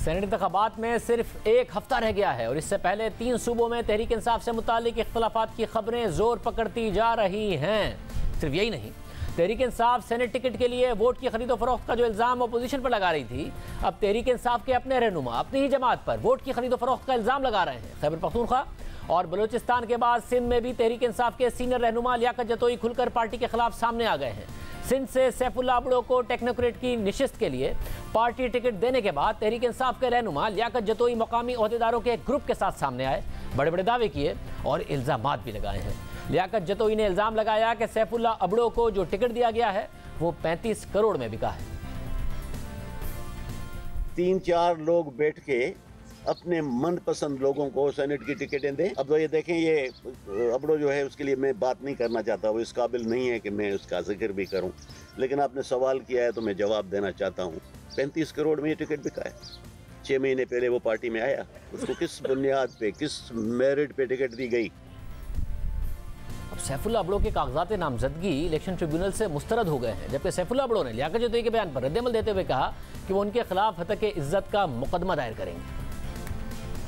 Senate इंतखाबात में सिर्फ एक हफ्ता रह गया है और इससे पहले 3 सूबों में तहरीक इंसाफ से मुतालिक इख्तलाफात की खबरें जोर पकड़ती जा रही हैं। सिर्फ यही नहीं, तहरीक इंसाफ सेनेट टिकट के लिए वोट की खरीदो फरोख्त का जो इल्ज़ाम अपोजिशन पर लगा रही थी, अब तहरीक इंसाफ के अपने रहनुमा अपनी ही जमात पर वोट की खरीदो फरोख्त का इल्ज़ाम लगा रहे हैं। खैबर पख्तूनख्वा और बलूचिस्तान के बाद सिंध में भी तहरीक इंसाफ के सीनियर रहनुमा लियाकत जतोई खुलकर पार्टी के खिलाफ सामने आ गए हैं। सिंध से सैफुल्लाह अबड़ो को टेक्नोक्रेट की निशिस्त के लिए पार्टी टिकट देने के बाद तहरीक इंसाफ के रहनुमा लियाकत जतोई मकामी ओहदेदारों के एक ग्रुप के साथ सामने आए, बड़े बड़े दावे किए और इल्ज़ामात भी लगाए हैं। लियाकत जतोई ने इल्ज़ाम लगाया कि सैफुल्लाह अबड़ो को जो टिकट दिया गया है वो 35 करोड़ में बिका है। 3-4 लोग बैठ के अपने मनपसंद लोगों को सेनेट की टिकटें दें। अब तो ये देखें, ये अबड़ो जो है उसके लिए मैं बात नहीं करना चाहता, वो इस काबिल नहीं है कि मैं उसका जिक्र भी करूं, लेकिन आपने सवाल किया है तो मैं जवाब देना चाहता हूं। 35 करोड़ में ये टिकट बिका है। 6 महीने पहले वो पार्टी में आया, उसको किस बुनियाद पे, किस मेरिट पे टिकट दी गई? अब सैफुल्लाह अबड़ो के कागजात नामजदगी इलेक्शन ट्रिब्यूनल से मुस्तरद हो गए हैं, जबकि सैफुल्लाह अबड़ो ने लियाकत जतोई के बयान पर रद्दअमल देते हुए कहा कि वो उनके खिलाफ हतक इज्जत का मुकदमा दायर करेंगे।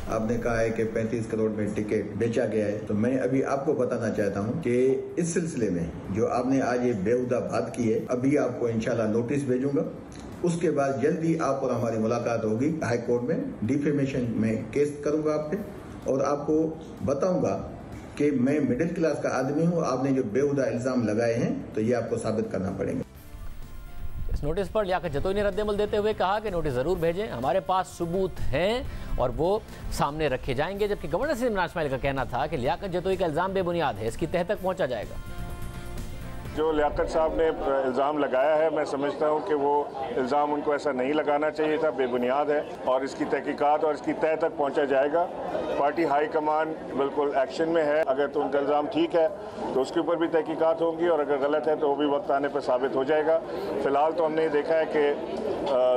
आपने कहा है कि 35 करोड़ में टिकट बेचा गया है, तो मैं अभी आपको बताना चाहता हूं कि इस सिलसिले में जो आपने आज ये बेहुदा बात की है, अभी आपको इंशाल्लाह नोटिस भेजूंगा। उसके बाद जल्दी आप और हमारी मुलाकात होगी हाई कोर्ट में। डिफेमेशन में केस करूंगा आप पे और आपको बताऊंगा कि मैं मिडिल क्लास का आदमी हूं। आपने जो बेहुदा इल्जाम लगाए हैं तो ये आपको साबित करना पड़ेगा। इस नोटिस पर लियाकत जतोई ने रद्दअमल देते हुए कहा कि नोटिस जरूर भेजें, हमारे पास सबूत हैं और वो सामने रखे जाएंगे। जबकि गवर्नर इमरान इस्माइल का कहना था कि लियाकत जतोई का इल्जाम बेबुनियाद है, इसकी तह तक पहुंचा जाएगा। जो लियाकत साहब ने इल्ज़ाम लगाया है, मैं समझता हूं कि वो इल्ज़ाम उनको ऐसा नहीं लगाना चाहिए था, बेबुनियाद है और इसकी तहकीकात और इसकी तह तक पहुंचा जाएगा। पार्टी हाई कमान बिल्कुल एक्शन में है। अगर तो उनका इल्ज़ाम ठीक है तो उसके ऊपर भी तहकीकात होंगी और अगर गलत है तो वो भी वक्त आने पर साबित हो जाएगा। फिलहाल तो हमने देखा है कि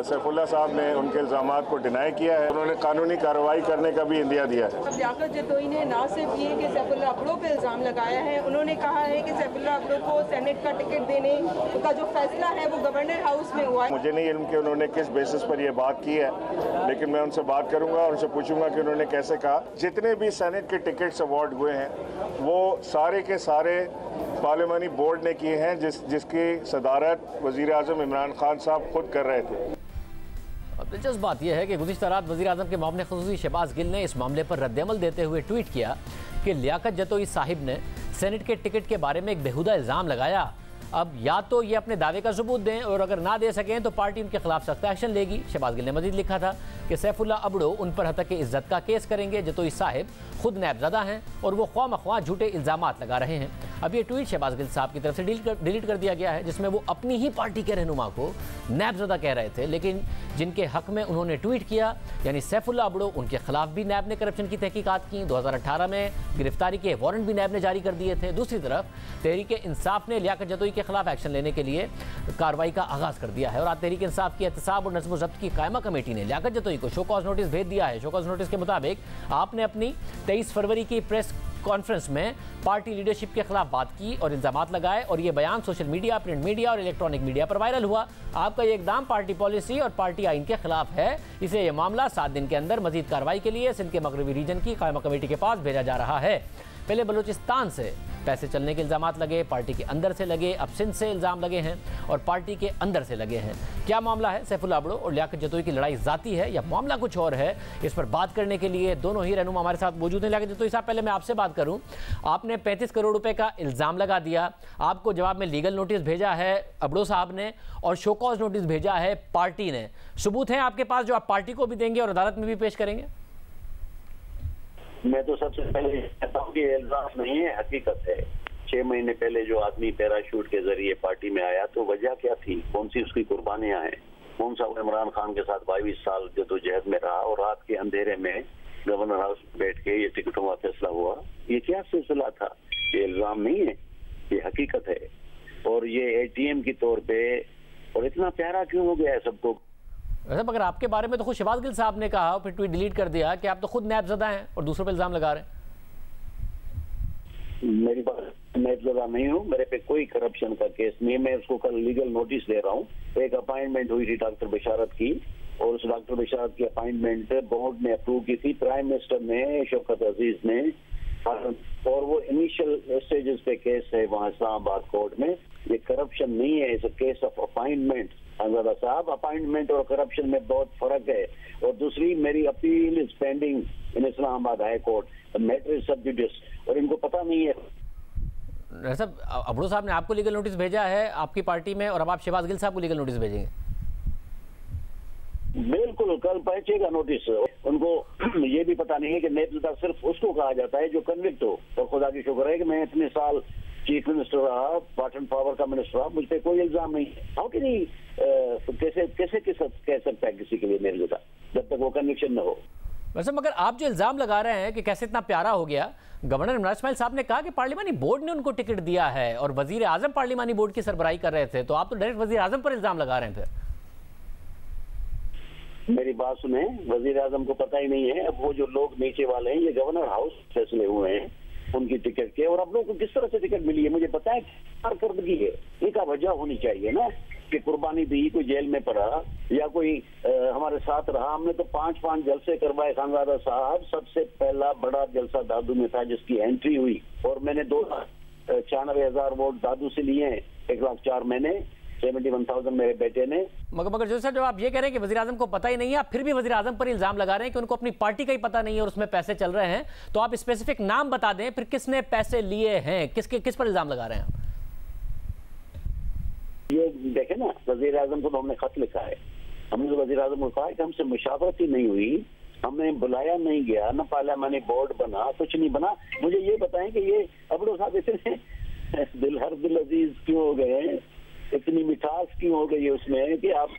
सैफुल्लाह साहब ने उनके इल्ज़ामात को डिनाई किया है, उन्होंने कानूनी कार्रवाई करने का भी इंदिया दिया है। लियाकत जतोई ने ना सिर्फ ये कि सैफुल्लाह अबड़ो पे इल्ज़ाम लगाया है, उन्होंने कहा है कि सैफुल्लाह अबड़ो को सेनेट का टिकट देने का जो फैसला है वो गवर्नर हाउस में हुआ है। मुझे नहीं इल्म कि उन्होंने किस बेसिस पर ये बात की है, लेकिन मैं उनसे बात करूंगा और उनसे पूछूंगा कि उन्होंने कैसे कहा। जितने भी सेनेट के टिकट्स अवार्ड हुए हैं वो सारे के सारे पार्लियामानी बोर्ड ने किए हैं, जिसकी सदारत वज़ीर आज़म इमरान खान साहब खुद कर रहे थे। अब दिलचस्प बात यह है कि गुज़िश्ता रात वज़ीर आज़म के मामले ख़ुसूसी शहबाज गिल ने इस मामले पर रद्दअमल देते हुए ट्वीट किया कि लियाकत जतोई साहिब ने सेनेट के टिकट के बारे में एक बेहुदा इल्ज़ाम लगाया। अब या तो ये अपने दावे का सबूत दें और अगर ना दे सकें तो पार्टी उनके खिलाफ सख्त एक्शन लेगी। शहबाज गिल ने मजीद लिखा था कि सैफुल्लाह अबड़ो उन पर हतक इज्जत का केस करेंगे। जतोई साहिब खुद नैबज़दा हैं और वो ख्वाह झूठे इल्ज़ामात लगा रहे हैं। अब ये ट्वीट शहबाज गिल साहब की तरफ से डिलीट कर दिया गया है, जिसमें वो अपनी ही पार्टी के रहनुमा को नैबज़दा कह रहे थे, लेकिन जिनके हक में उन्होंने ट्वीट किया यानी सैफुल्लाह अबड़ो, उनके खिलाफ भी नैब ने करप्शन की तहकीकात की। 2018 में गिरफ्तारी के वारंट भी नैब ने जारी कर दिए थे। दूसरी तरफ तहरीक इंसाफ ने लियाकत जतोई के खिलाफ एक्शन लेने के लिए कार्रवाई का आगाज़ कर दिया है और आज तहरीक इंसाफ की एहतसाब और नज़्म ज़ब्त की कायमा कमेटी ने लियाकत जतोई को शो कॉज नोटिस भेज दिया है। शो कॉज नोटिस के मुताबिक आपने अपनी 23 फरवरी की प्रेस कॉन्फ्रेंस में पार्टी लीडरशिप के खिलाफ बात की और इल्जामात लगाए और ये बयान सोशल मीडिया, प्रिंट मीडिया और इलेक्ट्रॉनिक मीडिया पर वायरल हुआ। आपका ये इकदाम पार्टी पॉलिसी और पार्टी आइन के खिलाफ है। इसे यह मामला 7 दिन के अंदर मजीद कार्रवाई के लिए सिंध के मगरबी रीजन की कायमा कमेटी के पास भेजा जा रहा है। पहले बलूचिस्तान से पैसे चलने के इल्जामात लगे, पार्टी के अंदर से लगे, अब सिंध से इल्ज़ाम लगे हैं और पार्टी के अंदर से लगे हैं। क्या मामला है? सैफुल्लाह अबड़ो और लियाकत जतोई की लड़ाई ज़ाती है या मामला कुछ और है? इस पर बात करने के लिए दोनों ही रहनुमा हमारे साथ मौजूद हैं। लियाकत जतोई साहब, पहले मैं आपसे बात करूं, आपने 35 करोड़ रुपए का इल्ज़ाम लगा दिया, आपको जवाब में लीगल नोटिस भेजा है अबड़ो साहब ने और शोकॉज नोटिस भेजा है पार्टी ने। सबूत हैं आपके पास जो आप पार्टी को भी देंगे और अदालत में भी पेश करेंगे? मैं तो सबसे पहले कहता हूँ कि इल्जाम नहीं है, हकीकत है। 6 महीने पहले जो आदमी पैराशूट के जरिए पार्टी में आया तो वजह क्या थी, कौन सी उसकी कुर्बानियां हैं, कौन सा इमरान खान के साथ 22 साल जद्दोजहद में रहा और रात के अंधेरे में गवर्नर हाउस में बैठ के ये टिकटों का फैसला हुआ। ये क्या सिलसिला था? ये इल्जाम नहीं है, ये हकीकत है। और ये ATM की तौर पे, और इतना प्यारा क्यों हो गया है सबको? वैसे मगर आपके बारे में तो खुद शहबाज गिल साहब ने कहा, फिर ट्वीट डिलीट कर दिया कि आप तो खुद नैबज़दा हैं और दूसरों पर इल्ज़ाम लगा रहे हैं। मेरी बात, नैबज़दा नहीं हूँ, मेरे पे कोई करप्शन का केस नहीं है। मैं उसको कल लीगल नोटिस दे रहा हूँ। एक अपॉइंटमेंट हुई थी डॉक्टर बशारत की और उस डॉक्टर बिशारत की अपॉइंटमेंट बोर्ड ने अप्रूव की थी, प्राइम मिनिस्टर ने, शौकत अजीज ने, और वो इनिशियल स्टेजेस पे केस है वहाँ इस्लामाबाद कोर्ट में। ये करप्शन नहीं है, it's a case of appointment. Khanzada साहब, अपॉइंटमेंट और करप्शन में बहुत फर्क है। और दूसरी, मेरी appeal is pending in Islamabad high court, matter is सब जुडिस, और इनको पता नहीं है। सब अब्दुल साहब ने आपको लीगल नोटिस भेजा है आपकी पार्टी में, और अब आप शहबाज गिल साहब को लीगल नोटिस भेजेंगे? बिल्कुल, कल पहुंचेगा नोटिस। उनको ये भी पता नहीं है कि नेता सिर्फ उसको कहा जाता है जो कन्विक्ट हो। और खुदा की शुक्र है कि मैं इतने साल चीफ मिनिस्टर रहा, वाटर एंड पावर का मिनिस्टर रहा, मुझ पर कोई इल्जाम नहीं है। हाउ कि नहीं, कैसे कैसे कह सकता है किसी के लिए मेरे जैसा, जब तक वो कन्विक्शन न हो। वैसे मगर आप जो इल्जाम लगा रहे हैं कि कैसे इतना प्यारा हो गया, गवर्नर इमरान इस्माइल साहब ने कहा कि पार्लिमानी बोर्ड ने उनको टिकट दिया है और वजीर आजम पार्लिमानी बोर्ड की सरबराही कर रहे थे, तो आप तो डायरेक्ट वजीर आजम पर इल्जाम लगा रहे हैं। फिर मेरी बात सुने, वजीर आजम को पता ही नहीं है। अब वो जो लोग नीचे वाले हैं, ये गवर्नर हाउस फैसले हुए हैं उनकी टिकट के, और अब लोगों को किस तरह से टिकट मिली है मुझे पता है। कारकर्दगी है, इनका वजह होनी चाहिए ना, कि कुर्बानी दी, कोई जेल में पड़ा या कोई हमारे साथ रहा। हमने तो 5 जलसे करवाए खानजादा साहब। सबसे पहला बड़ा जलसा दादू में था जिसकी एंट्री हुई, और मैंने 2,96,000 वोट दादू से लिए हैं। 1,04,000 मैंने, 71,000 मेरे बेटे ने। मगर जो सर, जब आप ये कह रहे हैं कि वजीर आजम को पता ही नहीं है, आप फिर भी वजीर आजम पर इल्जाम लगा रहे हैं कि उनको अपनी पार्टी का ही पता नहीं है और उसमें पैसे चल रहे हैं, तो आप स्पेसिफिक नाम बता दें फिर किसने पैसे लिए हैं, किस पर इल्जाम लगा रहे हैं आप? ये देखे ना, वजीर आजम को तो हमने खत लिखा है। हमने तो वजीर आजम को कहा है कि हमसे मुशावरत ही नहीं हुई, हमें बुलाया नहीं गया, ना पार्लियामानी बोर्ड बना, कुछ नहीं बना। मुझे ये बताएं कि ये अब्दुल साहब इतने दिल अजीज क्यों हो गए हैं, इतनी मिठास क्यों हो गई है उसमें कि आप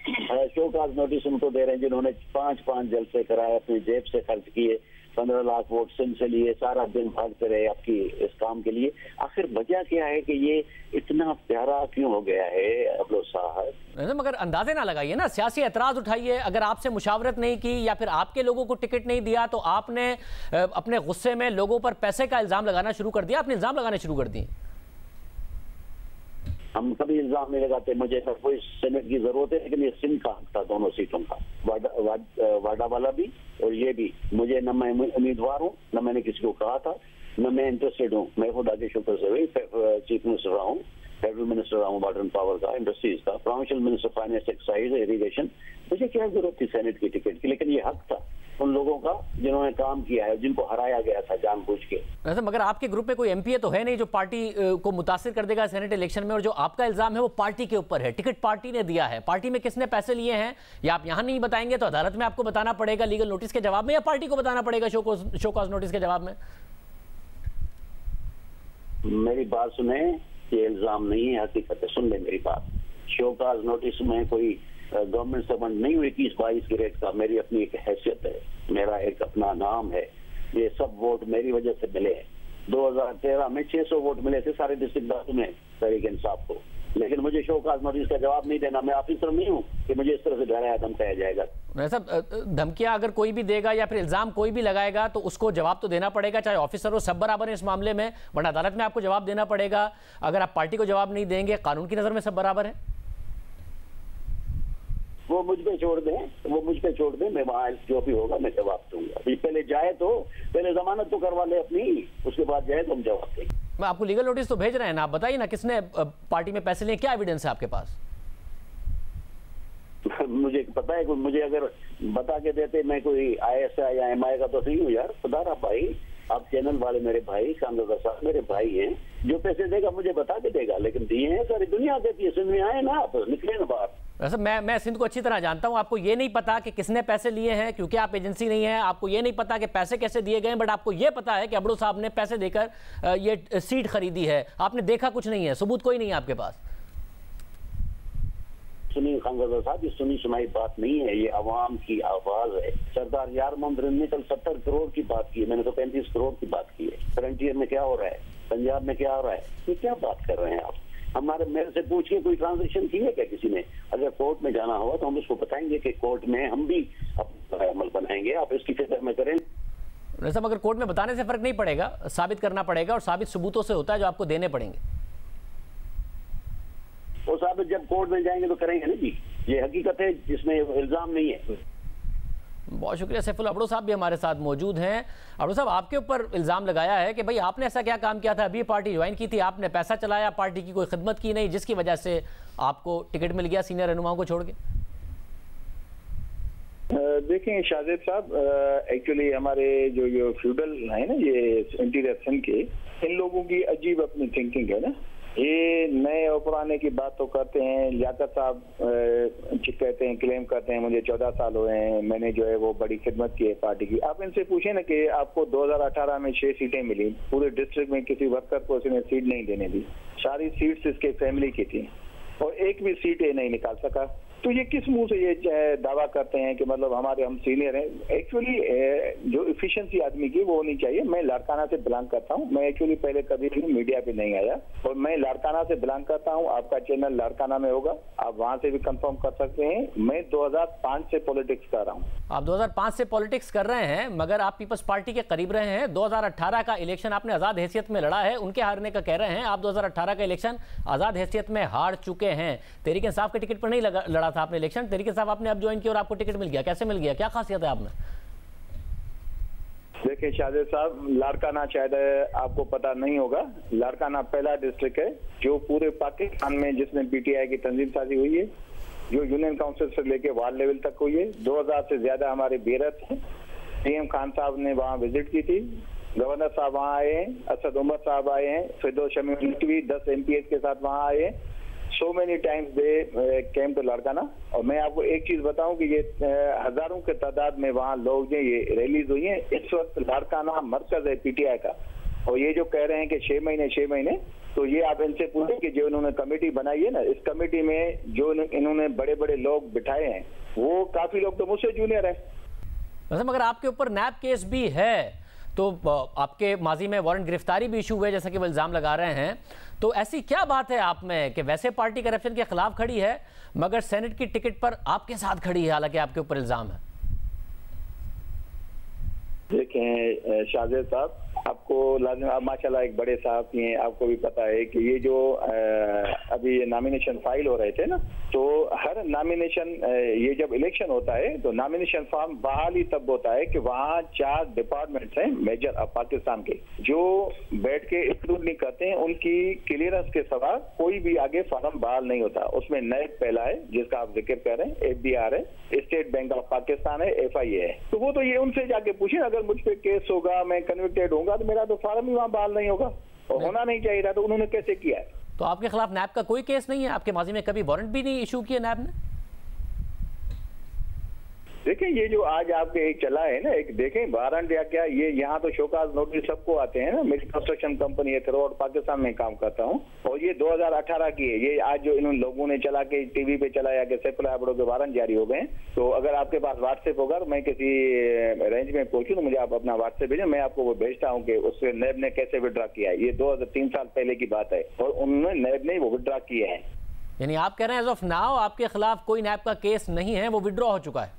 शोकाज नोटिस उनको दे रहे हैं जिन्होंने 5 जलसे कराए, अपनी जेब से खर्च किए, 15 लाख वोट सिंध से लिए, सारा दिन भागते रहे आपकी इस काम के लिए। आखिर वजह क्या है कि ये इतना प्यारा क्यों हो गया है अब्दुल साहब? मगर अंदाजे ना लगाइए ना, सियासी एतराज उठाइए। अगर आपसे मुशावरत नहीं की या फिर आपके लोगों को टिकट नहीं दिया तो आपने अपने गुस्से में लोगों पर पैसे का इल्जाम लगाना शुरू कर दिया, आपने इल्जाम लगाने शुरू कर दिए। हम कभी इल्जाम नहीं लगाते, मुझे कोई सेनेट की जरूरत है, लेकिन ये सिंध का हक था दोनों सीटों का, वाडा वाला भी और ये भी। मुझे न मैं उम्मीदवार हूँ, न मैंने किसी को कहा था, न मैं इंटरेस्टेड हूँ। मैं खुद आगे शुक्र से हुई चीफ मिनिस्टर रहा हूँ, फेडरल मिनिस्टर रहा हूँ वाटर एंड पावर का, इंडस्ट्रीज का, provincial minister finance, excise, irrigation. मुझे क्या जरूरत थी सेनेट की टिकट की, लेकिन ये हक था उन लोगों का जिन्होंने काम किया है, जिनको हराया गया था जानबूझ के। वैसे मगर आपके ग्रुप में कोई एमपीए तो है नहीं जो पार्टी को मुतासिर कर देगा सेनेट इलेक्शन में, और जो आपका इल्जाम है वो पार्टी के ऊपर है, टिकट पार्टी ने दिया है। पार्टी में किसने पैसे लिए हैं या आप यहां नहीं बताएंगे तो अदालत में आपको बताना पड़ेगा लीगल नोटिस के जवाब में, या पार्टी को बताना पड़ेगा शोकॉज नोटिस के जवाब में? मेरी बात सुने, ये इल्जाम नहीं है, हकीकत है। सुन ले मेरी बात, शोकॉज नोटिस में कोई गवर्नमेंट सर्वेंट नहीं हुई 21-22 की रेट का। मेरी अपनी एक हैसियत है, मेरा एक अपना नाम है। ये सब वोट मेरी वजह से मिले हैं। 2013 में 600 वोट मिले थे सारे डिस्ट्रिक्ट दादू में तहरीक इंसाफ को, लेकिन मुझे शोकॉज नोटिस का जवाब नहीं देना। मैं ऑफिसर नहीं हूँ कि मुझे इस तरह से डराया धमकाया जाएगा। सब धमकियां अगर कोई भी देगा या फिर इल्जाम कोई भी लगाएगा तो उसको जवाब तो देना पड़ेगा, चाहे ऑफिसर हो, सब बराबर है इस मामले में, वरना अदालत में आपको जवाब देना पड़ेगा। अगर आप पार्टी को जवाब नहीं देंगे, कानून की नजर में सब बराबर है। वो मुझ पे छोड़ दें, मैं वहाँ जो भी होगा मैं जवाब दूंगा। पहले जाए तो पहले जमानत तो करवा ले अपनी, उसके बाद जाए तो हम जवाब देंगे। मैं आपको लीगल नोटिस तो भेज रहे हैं ना, आप बताइए ना किसने पार्टी में पैसे लिए, क्या एविडेंस है आपके पास? मुझे पता है, मुझे अगर बता के देते मैं कोई ISI या MI का तो नहीं हूँ यार। खुदारा भाई, आप चैनल वाले मेरे भाई, खानजादा साहब मेरे भाई हैं, जो पैसे देगा मुझे बता के देगा, लेकिन दिए हैं सारी दुनिया देती है। सिंध में आए ना आप, निकले ना बाहर। वैसे मैं सिंध को अच्छी तरह जानता हूं, आपको ये नहीं पता कि किसने पैसे लिए हैं क्योंकि आप एजेंसी नहीं है, आपको ये नहीं पता कि पैसे कैसे दिए गए, बट आपको ये पता है कि अब्दुल साहब ने पैसे देकर ये सीट खरीदी है। आपने देखा कुछ नहीं है, सबूत कोई नहीं है आपके पास। सुनिए खानजादा साहब, ये सुनी सुनाई बात नहीं है, ये अवाम की आवाज है। सरदार यार मोहम्मद ने कल 70 करोड़ की बात की है, मैंने तो 35 करोड़ की बात की है। फ्रंटियर में क्या हो रहा है, पंजाब में क्या हो रहा है, ये क्या बात कर रहे हैं आप? हमारे मेरे से पूछ के कोई ट्रांजेक्शन की है क्या किसी ने? अगर कोर्ट में जाना होगा तो हम उसको बताएंगे कि कोर्ट में हम भी अपना अमल बनाएंगे, आप इसकी फिक्र में करें। सब अगर कोर्ट में बताने से फर्क नहीं पड़ेगा, साबित करना पड़ेगा, और साबित सबूतों से होता है जो आपको देने पड़ेंगे। वो साबित जब कोर्ट में जाएंगे तो करेंगे ना जी, ये हकीकत है, जिसमें इल्जाम नहीं है। बहुत शुक्रिया। सैफुल अबड़ो साहब भी हमारे साथ मौजूद हैं। अबड़ो साहब, आपके ऊपर इल्जाम लगाया है कि भाई आपने ऐसा क्या काम किया था, अभी पार्टी ज्वाइन की थी, आपने पैसा चलाया, पार्टी की कोई खिदमत की नहीं, जिसकी वजह से आपको टिकट मिल गया सीनियर रहनुमाओं को छोड़ के। देखें शाजिद साहब, एक्चुअली हमारे जो फ्यूडल है ना, ये इंटीरियर सिंध के, इन लोगों की अजीब अपनी थिंकिंग है ना। ये नए और पुराने की बात तो करते हैं। लियाकत साहब कहते हैं, क्लेम करते हैं मुझे 14 साल हुए हैं, मैंने जो है वो बड़ी खिदमत की है पार्टी की। आप इनसे पूछे ना कि आपको 2018 में 6 सीटें मिली, पूरे डिस्ट्रिक्ट में किसी वर्कर को इसने सीट नहीं देने दी, सारी सीट्स इसके फैमिली की थी और एक भी सीट ये नहीं निकाल सका। तो ये किस मुंह से ये दावा करते हैं कि मतलब हम सीनियर हैं। एक्चुअली जो इफिशिएंसी आदमी की वो होनी चाहिए। मैं लाड़काना से बिलोंग करता हूँ, मैं एक्चुअली पहले कभी भी मीडिया पे नहीं आया और मैं लाड़काना से बिलोंग करता हूँ। आपका चैनल लाड़काना में होगा, आप वहाँ से भी कंफर्म कर सकते हैं। मैं 2005 से पॉलिटिक्स कर रहा हूँ। आप 2005 से पॉलिटिक्स कर रहे हैं, मगर आप पीपल्स पार्टी के करीब रहे हैं। 2018 का इलेक्शन आपने आज़ाद हैसियत में लड़ा है, उनके हारने का कह रहे हैं। आप 2018 का इलेक्शन आज़ाद हैसियत में हार चुके हैं। तहरीक इंसाफ के टिकट पर नहीं लड़ा था आपने इलेक्शन, तहरीक इंसाफ आपने अब ज्वाइन किया और आपको टिकट मिल गया। कैसे मिल गया, क्या खासियत है आप में? देखिए शाजिद साहब, लाड़काना शायद आपको पता नहीं होगा, लाड़काना पहला डिस्ट्रिक्ट है जो पूरे पाकिस्तान में जिसमें पीटीआई की तंजीम साजी हुई है, जो यूनियन काउंसिल से लेके वार्ड लेवल तक हुई है। 2000 से ज्यादा हमारे बेरत हैं। सीएम खान साहब ने वहाँ विजिट की थी, गवर्नर साहब वहाँ आए हैं, असद उमर साहब आए हैं, फिरदौस शमी भी 10 MPs के साथ वहाँ आए हैं। So many times they came to Larkana. और मैं आपको एक चीज बताऊं कि ये हजारों के तादाद में वहाँ लोग जो ये रैलीज हुई हैं। इस वक्त लाड़काना मरकज है पीटीआई का, और ये जो कह रहे हैं कि 6 महीने, तो ये आप इनसे पूछें कि जो इन्होंने कमेटी बनाई है ना, इस कमेटी में जो इन्होंने बड़े बड़े लोग बिठाए हैं वो काफी लोग तो मुझसे जूनियर है। वैसे मगर आपके ऊपर नैब केस भी है, तो आपके माजी में वारंट गिरफ्तारी भी इशू हुए जैसा कि वो इल्ज़ाम लगा रहे हैं। तो ऐसी क्या बात है आप में कि वैसे पार्टी करप्शन के खिलाफ खड़ी है मगर सेनेट की टिकट पर आपके साथ खड़ी है, हालांकि आपके ऊपर इल्ज़ाम है? देखें शाजिद साहब, आपको लाजिम, आप माशाल्लाह एक बड़े साहब हैं, आपको भी पता है कि ये जो अभी ये नॉमिनेशन फाइल हो रहे थे ना, तो हर नॉमिनेशन ये जब इलेक्शन होता है तो नॉमिनेशन फॉर्म बहाल ही तब होता है कि वहाँ 4 डिपार्टमेंट्स हैं मेजर ऑफ पाकिस्तान के जो बैठ के इंक्लूड नहीं करते हैं। उनकी क्लियरेंस के सवा कोई भी आगे फॉर्म बहाल नहीं होता। उसमें नैब पहला है जिसका आप जिक्र कर रहे हैं, FBR है, स्टेट बैंक ऑफ पाकिस्तान है, FIA है। तो वो तो ये उनसे जाके पूछे, अगर मुझ पर केस होगा, मैं कन्विक्टेड होगा, तो मेरा तो फॉर्म ही वहाँ बहाल नहीं होगा और होना नहीं चाहिए था। तो उन्होंने कैसे किया है? तो आपके खिलाफ नैब का कोई केस नहीं है? आपके माजी में कभी वारंट भी नहीं इशू किया नैब ने? देखें, ये जो आज आपके एक चला है ना, एक देखें वारंट या क्या, ये यहाँ तो शोकाज नोटिस सबको आते हैं ना। मेरी कंस्ट्रक्शन कंपनी है थ्रू पाकिस्तान में काम करता हूँ और ये 2018 की है। ये आज जो इन लोगों ने चला के टीवी पे चलाया कि सैफुल अबड़ो के वारंट जारी हो गए। तो अगर आपके पास व्हाट्सएप होगा, मैं किसी रेंज में पहुंचूँ तो मुझे आप अपना व्हाट्सएप भेजें, मैं आपको वो भेजता हूँ कि उससे नैब ने कैसे विड्रॉ किया है। ये 3 साल पहले की बात है और उन्होंने नैब ने वो विड्रॉ किया है। यानी आप कह रहे हैं एज ऑफ नाउ आपके खिलाफ कोई नैब का केस नहीं है, वो विड्रॉ हो चुका है?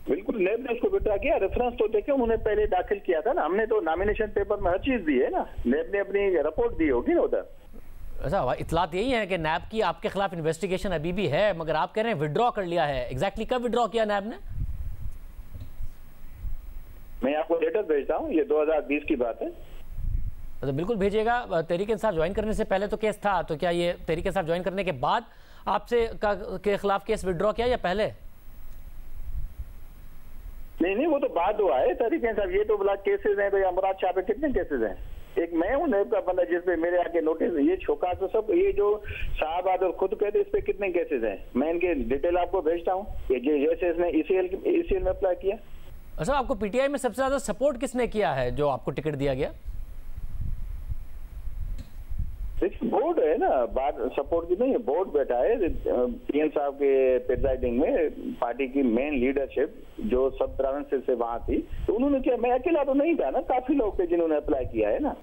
बिल्कुल, नैब ने उसको विड्रॉ किया। रेफरेंस तो देखें, उन्होंने पहले दाखिल किया था ना, हमने तो नॉमिनेशन पेपर में हर चीज दी है ना, नैब ने अपनी रिपोर्ट दी होगी ना उधर। अच्छा, इतलात यही है कि नैब की आपके खिलाफ इन्वेस्टिगेशन अभी भी है, मगर आप कह रहे हैं विड्रॉ कर लिया है। एग्जैक्टली कब विड्रॉ किया नैब ने? मैं आपको लेटर भेजता हूँ, ये 2020 की बात है। तो बिल्कुल भेजिएगा। तहरीक इंसाफ ज्वाइन करने से पहले तो केस था, तो क्या ये तहरीक इंसाफ ज्वाइन करने के बाद आपसे के खिलाफ केस विड्रॉ किया या पहले? नहीं, वो तो बाद हुआ है तहरीक इंसाफ। ये तो बोला केसेस हैं, तो अमराज शाह पे कितने केसेस हैं? एक मैं हूँ नैब का बंदा जिसपे मेरे आके नोटिस, ये शोकाज तो सब, ये जो साहब आदर खुद कहते इस पे कितने केसेस हैं, मैं इनके डिटेल आपको भेजता हूँ। ये जैसे इसने ECL में अप्लाई किया। अच्छा, आपको पीटीआई में सबसे ज्यादा सपोर्ट किसने किया है जो आपको टिकट दिया गया? बोर्ड है ना, बात सपोर्ट की नहीं है, बोर्ड बैठा है PM साहब के प्रिजाइडिंग में, पार्टी की मेन लीडरशिप जो सब प्रोविंसेस से वहां थी। तो उन्होंने किया, मैं अकेला तो नहीं था ना, काफी लोग थे जिन्होंने अप्लाई किया है ना।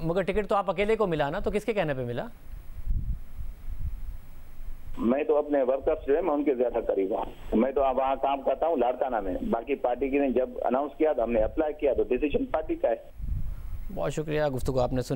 मगर टिकट तो आप अकेले को मिला ना, तो किसके कहने पे मिला? मैं तो अपने वर्कर्स जो है मैं उनके ज्यादा करीब हूँ। मैं तो वहाँ काम करता हूँ लाड़काना में। बाकी पार्टी की ने जब अनाउंस किया तो हमने अप्लाई किया, तो डिसीजन पार्टी का है। बहुत शुक्रिया, गुफ्तगू आपने सुनी।